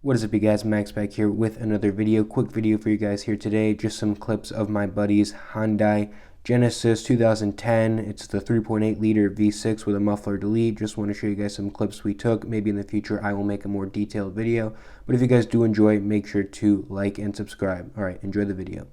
What is up, you guys? Max back here with another video. Quick video for you guys here today. Just some clips of my buddy's Hyundai Genesis 2010. It's the 3.8 liter V6 with a muffler delete. Just want to show you guys some clips we took. Maybe in the future I will make a more detailed video. But if you guys do enjoy, make sure to like and subscribe. All right, enjoy the video.